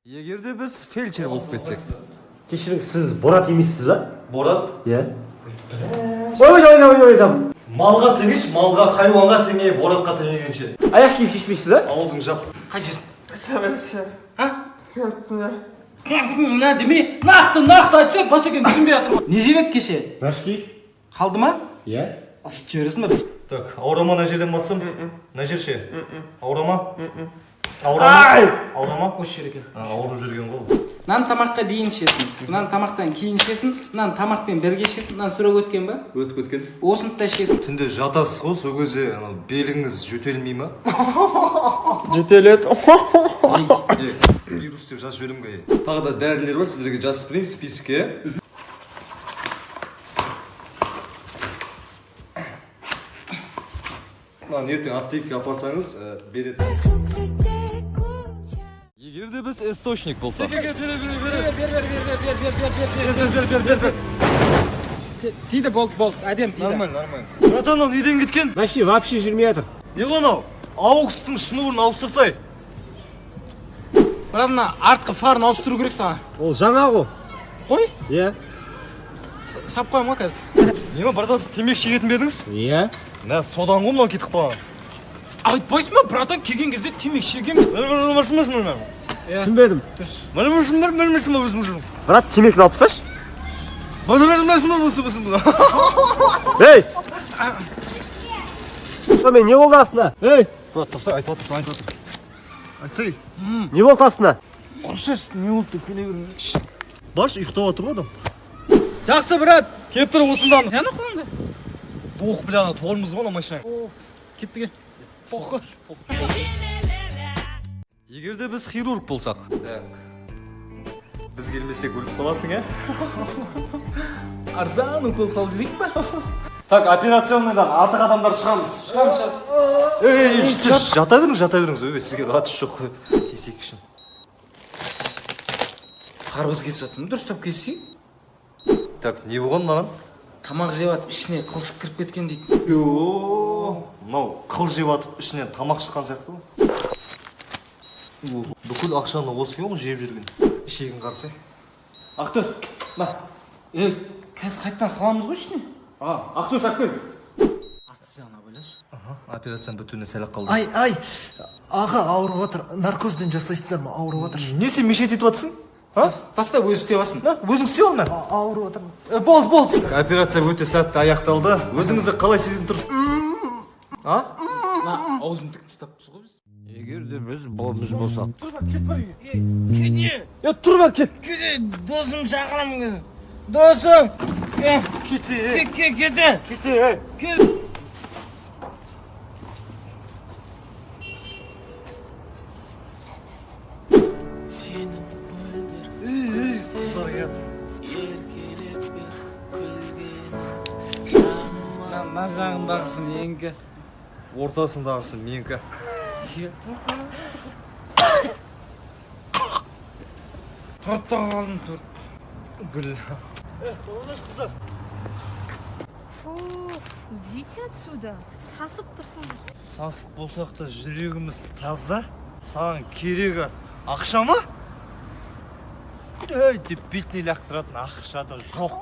Егерде біз фельдшер болып кетсек. Кешіріңіз, сіз Борат емессіз ба? Борат? Иә. Ой. Малға теңеш, малға, хайуанға теңе, Боратқа теңегенше. Аяқ киім шешпейсіз ба? Аузың жап. Қай жер? Мына деме, нақты айтса, бас екен түсінбей жатыр. Не жеп еді кеше? Мәшки. Қалды ма? Иә. Асып жібересің ба біз? Так, ауырама мына жерден басым. Мына жер ше? Ауырама? Ауырама? Осы жер екен. Ауырып жүрген ғой. Мынаны тамаққа дейін ішесің, мынаны тамақтан кейін ішесің, мынаны тамақпен бірге ішесің, мынаны сүрек өткен ба? Өтіп кеткен. Осыны да ішесің. Түнде жатасыз ғой, сол кезде беліңіз жөтелмей ма? Жөтеледі. Вирус деп жазып жіберем ғой. Тағы да дәрілер бар, сіздерге жазып берейін списокке. Ертең аптекаға апарсаңыз береді. Егерде біз источник болсақ. Бер. Тиді, болды, әдем тиді. Нормально. Братан, ол неден кеткен? Мәши вообще жүрмей жатыр. Не ғанау? Аукстың шнурын ауыстырсай. Бірақ мына артқы фарын ауыстыру керек саған. Ол жаңа ғой. Қой? Иә. Сап қойым ғой қазір. Не ма, братан, сіз темекі шегетін бедіңіз? Иә. Мә, содан ғой мынау кетіп қалған. Айтпайсың ба, братан келген кезде темекі шегемін. Түсінбедім. Брат, темекіні алып тасташы. Ей! Мен не болды астына? Ей! Брат, тұрсай, айтып отырсың. Айтсай. Не болды астына? Құршаш, не болды деп келе берің. Баш, ұйықтап отыр ғой адам. Жақсы, брат. Кеп тұр осындан. Яны қолыңды? Боқ біле ана тоғырмыз ғой ана машина. Кетті ке. Боқы. Егерде біз хирург болсақ. Біз келмесек өліп қаласың, Арзан укол салып жібейік па? Так, операционныйдан артық адамдар шығамыз. Жата беріңіз. Сізге қатысы жоқ. Кесек үшін. Қарбыз кесіп жатырмын, дұрыстап кесейік. Так, не болған маған? Тамақ жеп атып, ішіне қылшық кіріп кеткен дейді. Мынау қыл жеп атып, ішінен тамақ шыққан сияқты ғой. Бүкіл ақшаны осы екен ғой жеп жүрген. Ішегін қарсы. Ақтөс, ма. Қазір қайттан саламыз ғой ішіне. Ақтөс, Ақбел. Асты жағына байлашы. Операцияның бүтініне сәлек қалды. Ай, аға ауырып отыр. Наркозбен жасайсыздар ма? Ауырып отыр. Не сен мешет етіп атсың? Баста өзі істеп алсын. Өзің істеп алма. Ауырып отыр. Болды. Операция өте сәтті аяқталды. Өзіңізді қалай сезініп тұрсыз? Аузын тігіп тастаппыз ғой біз. Егерде біз болмыш болсақ. Тұр бар, кет. Досым шақырамын. Досым. Кете. Мына жағындағысы менікі. Ортасындағысы менікі. Торттаға қалдым, торт. Гүл. Фу, идите отсюда. Сасып тұрсыңдар. Сасып болсақ та жүрегіміз таза. Саған керегі ақша ма? Деп бетіне лақтыратын ақша да жоқ.